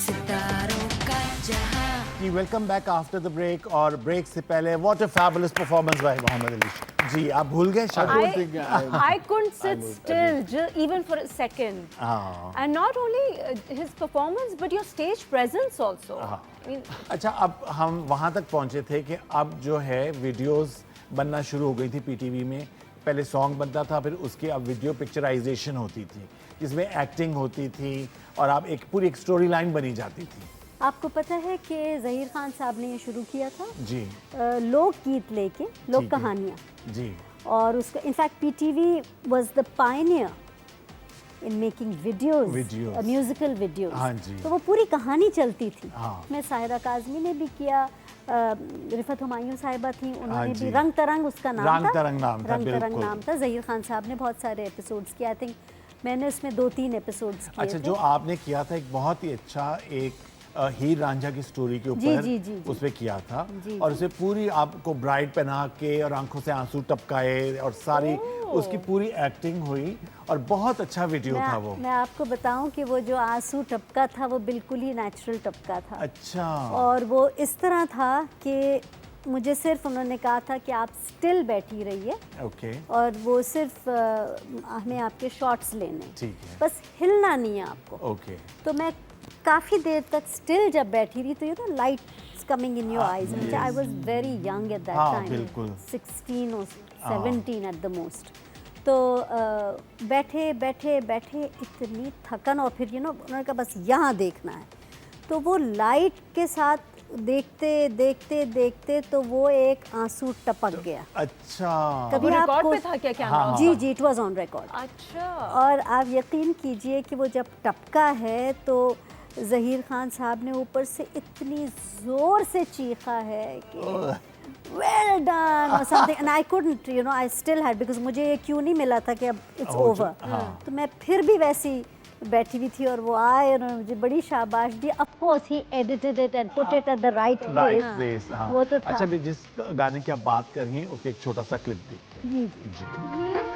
Speaker 5: सितारों का जहां
Speaker 1: जी welcome back after the break. और ब्रेक से पहले what a fabulous performance by Mohammad Ali. जी आप भूल गए शायद।
Speaker 2: I couldn't sit still even for a second. And not only his performance, but your stage presence also. I mean,
Speaker 1: अच्छा अब हम वहाँ तक पहुँचे थे कि अब जो है वीडियोस बनना शुरू हो गई थी पीटीवी में। पहले सॉन्ग बनता था, फिर उसकी अब वीडियो पिक्चराइजेशन होती थी जिसमें एक्टिंग होती थी और अब एक पूरी एक स्टोरी लाइन बनी जाती थी।
Speaker 3: आपको पता है कि ज़हीर खान साहब ने ये शुरू किया था
Speaker 1: जी
Speaker 3: लोकगीत लेके, लोक
Speaker 1: ठीक है।
Speaker 3: कहानियाँ,
Speaker 1: जी
Speaker 3: और उसका in fact PTV was the Pioneer in making videos,
Speaker 1: Videos.
Speaker 3: Musical videos.
Speaker 1: हाँ जी।
Speaker 3: तो वो पूरी कहानी चलती थी।
Speaker 1: हाँ।
Speaker 3: मैं साहिरा काज़मी ने भी किया, रिफत हुमायूं साहिबा थी,
Speaker 1: हाँ
Speaker 3: उन्होंने
Speaker 1: जी।
Speaker 3: भी रंग तरंग उसका नाम
Speaker 1: रंग
Speaker 3: था।
Speaker 1: तरंग नाम था,
Speaker 3: रंग तरंग
Speaker 1: बिल्कुल।
Speaker 3: नाम था। ज़हीर खान साहब ने बहुत सारे एपिसोड्स किए। आई थिंक मैंने उसमें 2-3 एपिसोड्स किए
Speaker 1: अच्छा
Speaker 3: थे।
Speaker 1: जो आपने किया था एक बहुत ही अच्छा एक हीर रांझा की स्टोरी के
Speaker 3: जी,
Speaker 1: ऊपर
Speaker 3: जी, जी, जी।
Speaker 1: उस पे किया था
Speaker 3: जी,
Speaker 1: और
Speaker 3: जी।
Speaker 1: उसे पूरी आपको ब्राइड पहना के और आंखों से आंसू टपकाए और सारी उसकी पूरी एक्टिंग हुई और बहुत अच्छा वीडियो था वो।
Speaker 3: मैं आपको बताऊं कि वो जो आंसू टपका था वो बिल्कुल ही नेचुरल टपका था।
Speaker 1: अच्छा
Speaker 3: और वो इस तरह था कि मुझे सिर्फ उन्होंने कहा था कि आप स्टिल बैठी रहिए
Speaker 1: ओके
Speaker 3: और वो सिर्फ हमें आपके शॉट्स लेने,
Speaker 1: ठीक है।
Speaker 3: बस हिलना नहीं है आपको।
Speaker 1: ओके
Speaker 3: तो मैं काफ़ी देर तक स्टिल जब बैठी रही तो ये ना lights coming in your eyes. I was very young at that
Speaker 1: हाँ,
Speaker 3: टाइम,
Speaker 1: बिल्कुल।
Speaker 3: 16 और 17 एट द मोस्ट। तो बैठे बैठे बैठे इतनी थकन, और फिर उन्होंने कहा बस यहाँ देखना है। तो वो लाइट के साथ देखते देखते देखते तो वो एक आंसू टपक गया।
Speaker 1: अच्छा
Speaker 2: वो
Speaker 3: कभी
Speaker 2: रिकॉर्ड
Speaker 3: आपको
Speaker 2: पे था क्या कैमरा?
Speaker 1: हाँ,
Speaker 3: जी जी, इट वाज ऑन रिकॉर्ड।
Speaker 2: अच्छा।
Speaker 3: और आप यकीन कीजिए कि वो जब टपका है तो ज़हीर खान साहब ने ऊपर से इतनी ज़ोर से चीखा है कि वेल डन और something, and I couldn't I still had, because मुझे ये क्यों नहीं मिला था कि अब इट्स ओवर।
Speaker 1: हाँ।
Speaker 3: तो मैं फिर भी वैसी बैठी हुई थी और वो आए, उन्होंने मुझे बड़ी शाबाश दी। ऑफ कोर्स ही edited it and put it at the right
Speaker 1: right
Speaker 3: place.
Speaker 1: Place. हाँ
Speaker 3: वो तो था।
Speaker 1: अच्छा भी जिस गाने की आप बात कर रही हैं उसके एक छोटा सा क्लिप देखते हैं।
Speaker 3: जी
Speaker 1: जी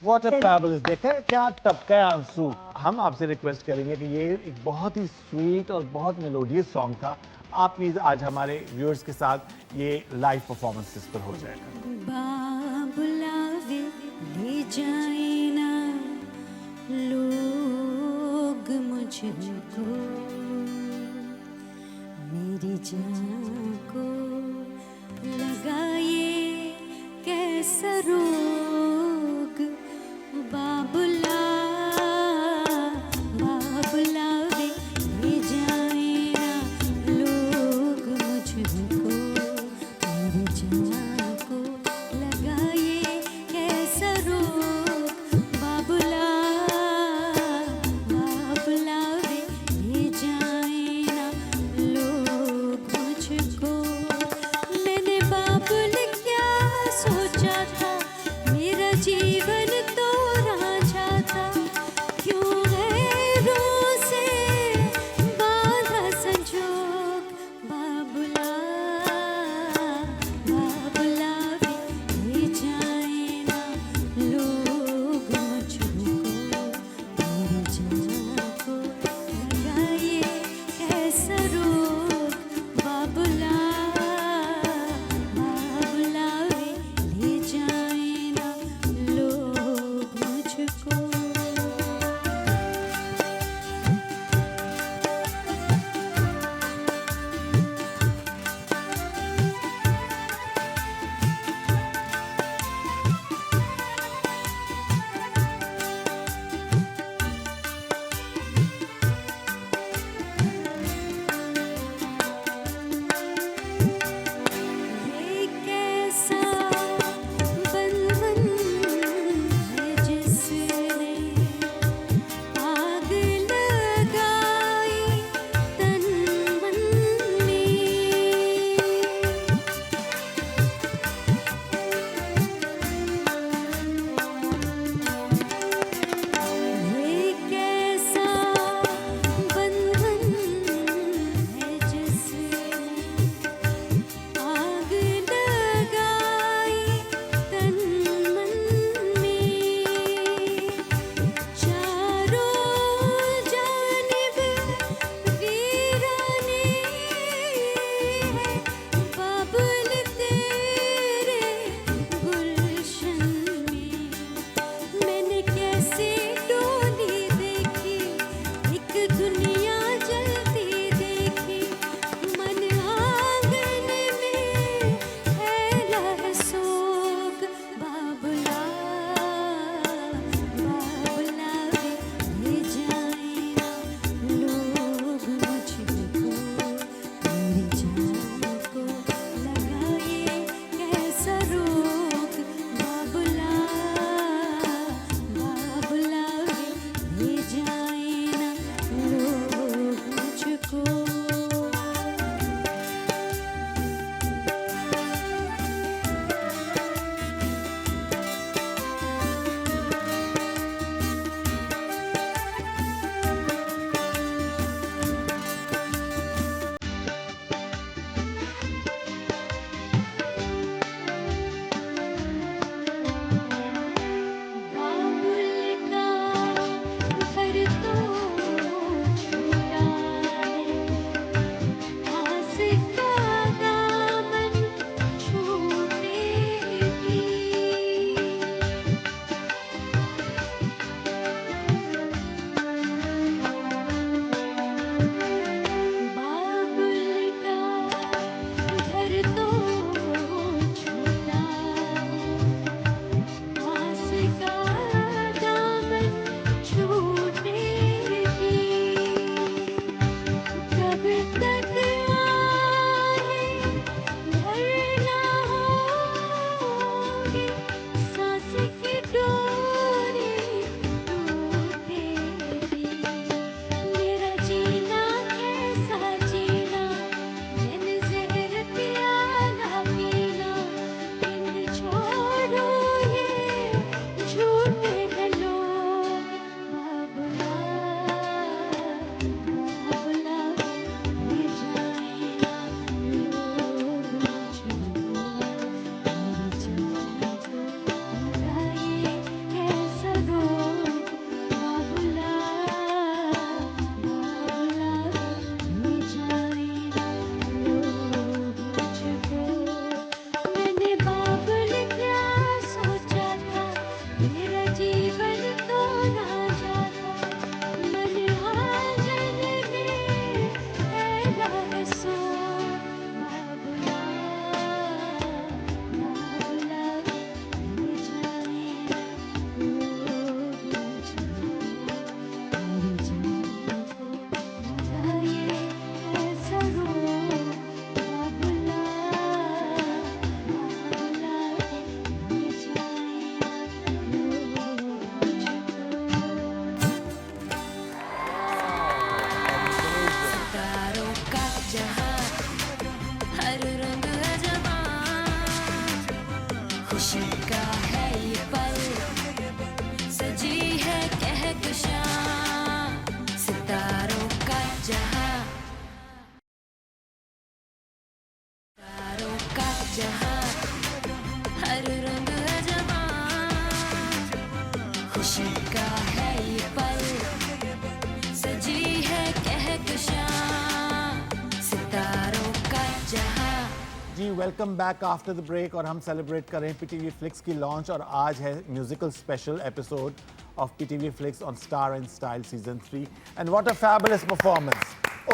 Speaker 1: What a fabulous, देखा है क्या टपका है आंसू। हम आपसे रिक्वेस्ट करेंगे कि ये एक बहुत ही स्वीट और बहुत मेलोडियस सॉन्ग था। आप प्लीज आज हमारे व्यूअर्स के साथ ये लाइव परफॉर्मेंस इस पर हो जाएगा।
Speaker 5: बाबुलावे ले जाए ना लोग मुझको मेरी जान को लगाए कैसा रोग बाबुला बाबुलावे ले जाए ना लोग मुझको मेरी जान को लगाए कैसा रोग बाबुला बाबुलावे ले जाए ना लोग मुझको मैंने बाबुल क्या सोचा था सच्चा है ये पल सजी है कहकशां सितारों का जहां
Speaker 1: जी welcome back after the break और हम सेलिब्रेट कर रहे हैं पीटीवी फ्लिक्स की लॉन्च और आज है musical special episode of PTV Flix on Star and Style season 3 and what a fabulous performance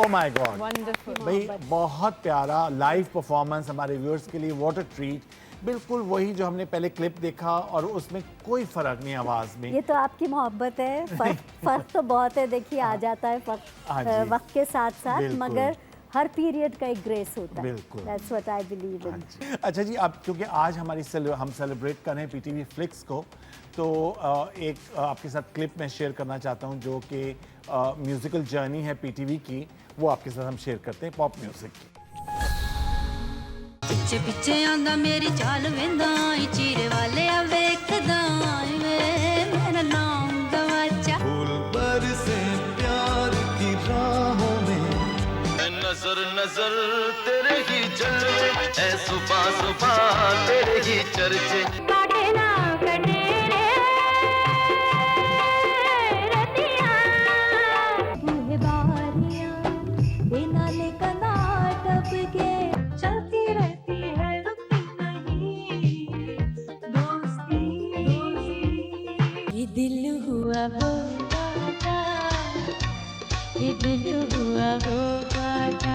Speaker 1: oh my God
Speaker 2: Wonderful.
Speaker 1: भाई बहुत प्यारा लाइव परफॉर्मेंस हमारे व्यूअर्स के लिए व्हाट अ ट्रीट बिल्कुल वही जो हमने पहले क्लिप देखा और उसमें कोई फर्क नहीं आवाज में
Speaker 3: ये तो आपकी मोहब्बत है फर्क तो बहुत है देखिए आ जाता है
Speaker 1: हाँ जी।
Speaker 3: वक्त के साथ साथ
Speaker 1: बिल्कुल।
Speaker 3: मगर हर पीरियड का एक ग्रेस होता है
Speaker 1: बिल्कुल।
Speaker 3: That's what I believe in
Speaker 1: अच्छा जी अब क्योंकि आज हम सेलिब्रेट कर रहे हैं पीटीवी फ्लिक्स को तो एक आपके साथ क्लिप मैं शेयर करना चाहता हूं जो कि म्यूजिकल जर्नी है पीटीवी की वो आपके साथ हम शेयर करते हैं पॉप म्यूजिक की
Speaker 5: पिछे पिछे आंदा मेरी चाल वेंदा ई चीरे वाले आ वेखदा वे मेरा नाम गवाचा
Speaker 6: फूल बरसे प्यार की राहों में नजर नजर तेरे ही चर्चे ऐ सुबह सुबह तेरे ही चर्चे
Speaker 8: काटे ना कटे रे रतिया
Speaker 5: ये बारियां बिना ले कनाटप के
Speaker 8: चलती रहती है रुकती नहीं दोस्ती
Speaker 5: ये दिल हुआ वो बाटा ये दिल हुआ वो बाटा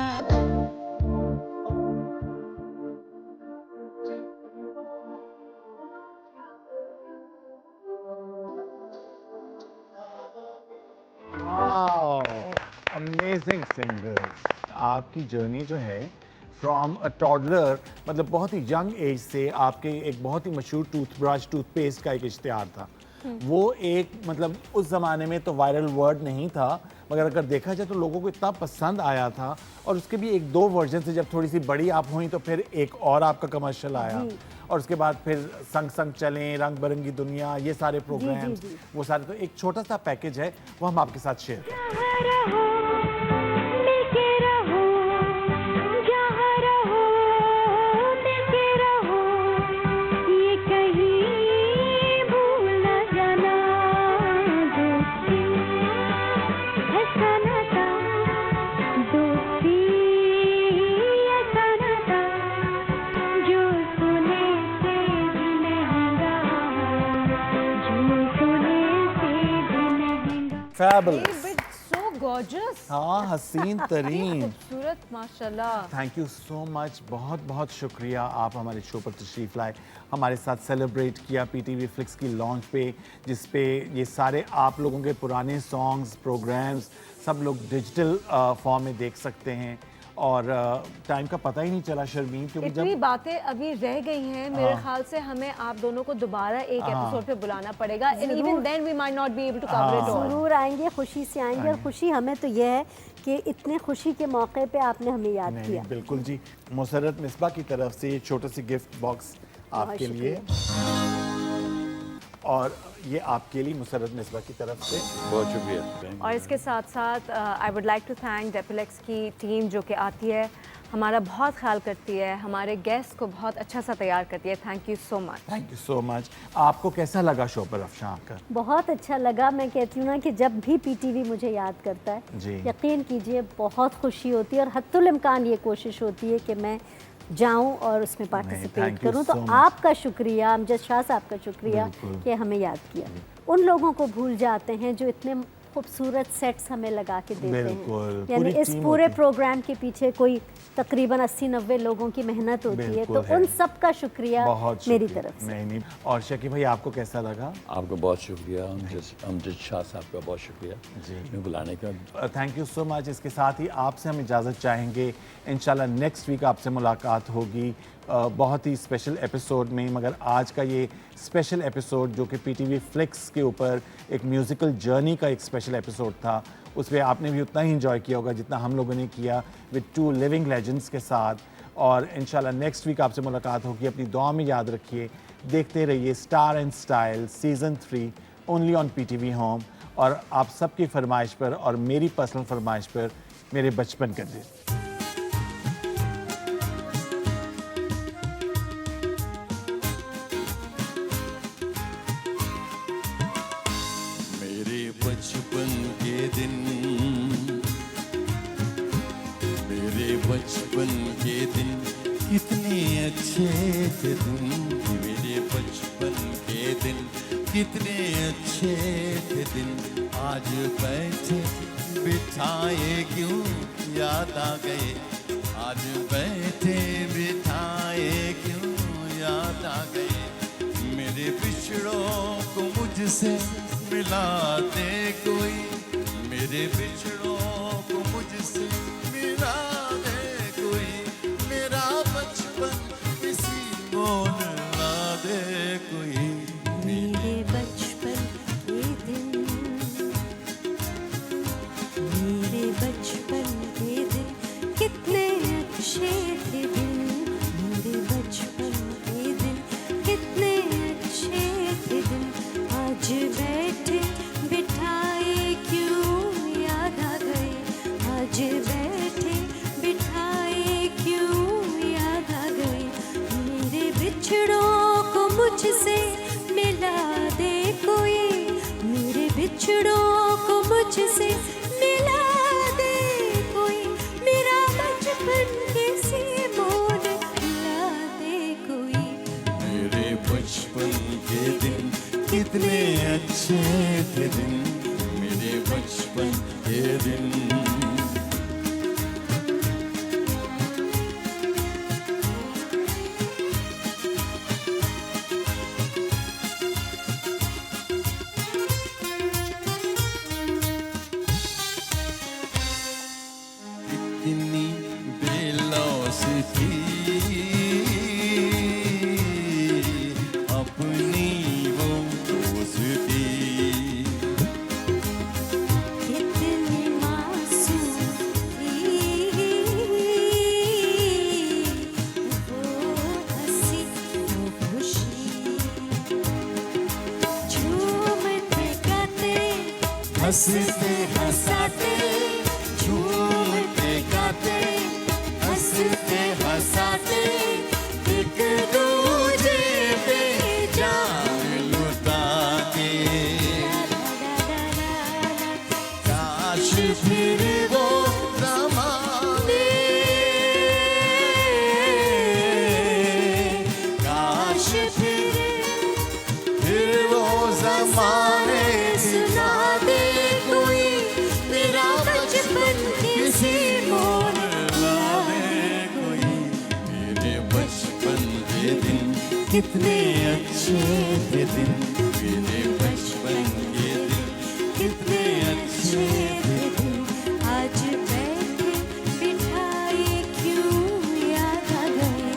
Speaker 1: अमेजिंग सिंगर्स आपकी जर्नी जो है फ्रॉम अ टॉडलर मतलब बहुत ही यंग एज से आपके एक बहुत ही मशहूर टूथब्रश टूथपेस्ट का एक इश्तिहार था वो एक मतलब उस ज़माने में तो वायरल वर्ड नहीं था मगर अगर देखा जाए तो लोगों को इतना पसंद आया था और उसके भी एक दो वर्जन से जब थोड़ी सी बड़ी आप हुई तो फिर एक और आपका कमर्शियल आया और उसके बाद फिर संग संग चलें रंग बिरंगी दुनिया ये सारे प्रोग्राम्स वो सारे तो एक छोटा सा पैकेज है वो हम आपके साथ शेयर करें
Speaker 8: रहो मिलके रहो जहाँ रहो मिलके रहो ये कहीं भूल न जाना दोस्ती ऐसा नाता दोस्ती ऐसा नाता जो सुने से भी महंगा जो सुने से भी महंगा
Speaker 1: फैबुलस
Speaker 2: So gorgeous.
Speaker 1: हाँ हसीन तरीन
Speaker 2: खूबसूरत माशाल्लाह.
Speaker 1: थैंक यू सो मच बहुत बहुत शुक्रिया आप हमारे शो पर तशरीफ़ लाए हमारे साथ सेलिब्रेट किया पीटीवी फ्लिक्स की लॉन्च पे जिस पे ये सारे आप लोगों के पुराने सॉन्ग्स प्रोग्राम्स सब लोग डिजिटल फॉर्म में देख सकते हैं और टाइम का पता ही नहीं चला शर्मीन क्योंकि
Speaker 2: इतनी
Speaker 1: जब
Speaker 2: बातें अभी रह गई हैं मेरे ख्याल से हमें आप दोनों को दोबारा एक एपिसोड पे बुलाना पड़ेगा and even then we might not be able to cover it all.
Speaker 3: जरूर आएंगे खुशी से आएंगे और खुशी हमें तो यह है कि इतने खुशी के मौके पे आपने हमें याद
Speaker 1: नहीं,
Speaker 3: किया
Speaker 1: नहीं, बिल्कुल जी मुसर्रत मिसबा की तरफ से ये छोटा सी गिफ्ट बॉक्स आपके लिए और ये आपके लिए मुसर्रत मिसबा की तरफ से
Speaker 4: बहुत शुक्रिया
Speaker 2: और इसके साथ साथ I would like to thank Depilex की टीम जो कि आती है हमारा बहुत ख्याल करती है हमारे गेस्ट को बहुत अच्छा सा तैयार करती है. Thank you so much.
Speaker 1: Thank you so much आपको कैसा लगा शो पर अफशां आकर
Speaker 3: बहुत अच्छा लगा मैं कहती हूँ ना कि जब भी पीटीवी मुझे याद करता है
Speaker 1: जी।
Speaker 3: यकीन कीजिए बहुत खुशी होती है और हत्तुल इम्कान ये कोशिश होती है कि मैं जाऊं और उसमें पार्टिसिपेट
Speaker 1: thank you
Speaker 3: करूं तो
Speaker 1: so much.
Speaker 3: आपका शुक्रिया अमजद शाह साहब का शुक्रिया
Speaker 1: बिल्कुल।
Speaker 3: कि हमें याद किया उन लोगों को भूल जाते हैं जो इतने खूबसूरत सेट्स हमें लगा के देते
Speaker 1: बिल्कुल,
Speaker 3: हैं
Speaker 1: पूरी
Speaker 3: यानी इस
Speaker 1: टीम
Speaker 3: पूरे
Speaker 1: होती है।
Speaker 3: प्रोग्राम के पीछे कोई तकरीबन 80-90 लोगों की मेहनत होती है
Speaker 1: बिल्कुल
Speaker 3: तो
Speaker 1: है।
Speaker 3: उन सब का शुक्रिया
Speaker 1: बहुत
Speaker 3: मेरी
Speaker 1: शुक्रिया।
Speaker 3: तरफ से.
Speaker 1: नहीं नहीं और शकीब भाई आपको कैसा लगा
Speaker 4: आपका बहुत शुक्रिया अमजद शाह साहब का बहुत शुक्रिया
Speaker 1: जी।
Speaker 4: हमें बुलाने का
Speaker 1: थैंक यू सो मच इसके साथ ही आपसे हम इजाज़त चाहेंगे इंशाल्लाह नेक्स्ट वीक आपसे मुलाकात होगी बहुत ही स्पेशल एपिसोड में मगर आज का ये स्पेशल एपिसोड जो कि पीटीवी फ्लिक्स के ऊपर एक म्यूज़िकल जर्नी का एक स्पेशल एपिसोड था उस पर आपने भी उतना ही इंजॉय किया होगा जितना हम लोगों ने किया विद 2 लिविंग लेजेंड्स के साथ और इंशाल्लाह नेक्स्ट वीक आपसे मुलाकात होगी अपनी दुआ में याद रखिए देखते रहिए star and style season 3 only on PTV home और आप सबकी फरमाइश पर और मेरी पर्सनल फरमाइश पर मेरे बचपन का दिन
Speaker 6: मेरे बचपन के दिन, मेरे बचपन के दिन कितने अच्छे थे दिन, मेरे बचपन के दिन कितने अच्छे थे दिन। आज बैठे बिठाए क्यों याद आ गए, आज बैठे बिठाए क्यों याद आ गए। मेरे बिछड़ों को मुझसे मिला दे कोई, मेरे बिछड़ों को मुझसे मिला दे कोई। मेरा बचपन किसी को ला दे कोई।
Speaker 3: मेरे बचपन के दिन, मेरे बचपन के दिन कितने अच्छे थे दिन, मेरे बचपन के दिन कितने अच्छे थे दिन। आज बैठे बिठाए क्यों याद आ गए, आज बैठे बिठाए क्यों याद आ गए। मेरे बिछड़ों को मुझसे मिला दे कोई, मेरे बिछड़ों को मुझसे मिला दे कोई। मेरा बचपन किसी मोड़ ला दे कोई।
Speaker 6: मेरे बचपन के दिन कितने अच्छे थे दिन, मेरे बचपन के दिन। कितनी बेलौस थी अपनी वो दोस्ती,
Speaker 3: कितनी मासूम थी वो हंसी वो खुशी। झूमते गाते
Speaker 6: हंसते हंसाते, झूमते गाते हंसते हंसाते, एक दूजे पे जान लुटा के। काश फिर वो ज़माने, काश फिर वो ज़माने सुना दे कोई। मेरा बचपन किसी मोड़ ला दे कोई। मेरे बचपन के दिन कितने अच्छे थे दिन, मेरे बचपन के दिन कितने अच्छे थे दिन।
Speaker 3: आज बैठे बिठाए क्यों याद आ गए,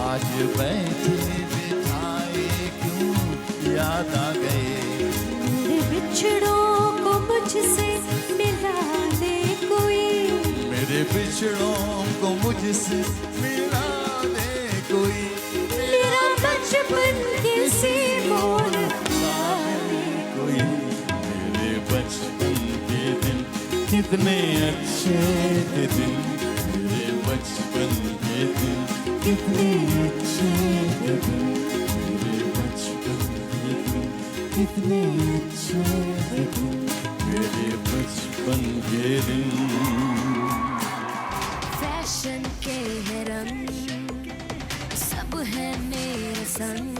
Speaker 6: आज बैठे बिठाए क्यों याद आ गए।
Speaker 3: मेरे बिछड़ों को मुझसे मिला दे कोई,
Speaker 6: मेरे बिछड़ों को मुझसे मिला दे कोई।
Speaker 3: मेरा बचपन किसी मोड़
Speaker 6: ला दे कोई। मेरे बचपन के दिन कितने अच्छे थे दिन, मेरे बचपन के दिन कितने अच्छे थे दिन, मेरे बचपन के दिन कितने अच्छे थे दिन, मेरे बचपन के दिन।
Speaker 5: फैशन के है रंग सब है मेरे संग,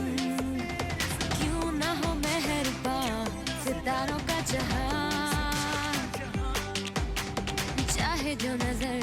Speaker 5: क्यों ना हो मेहरबान सितारों का जहां, चाहे जो नजर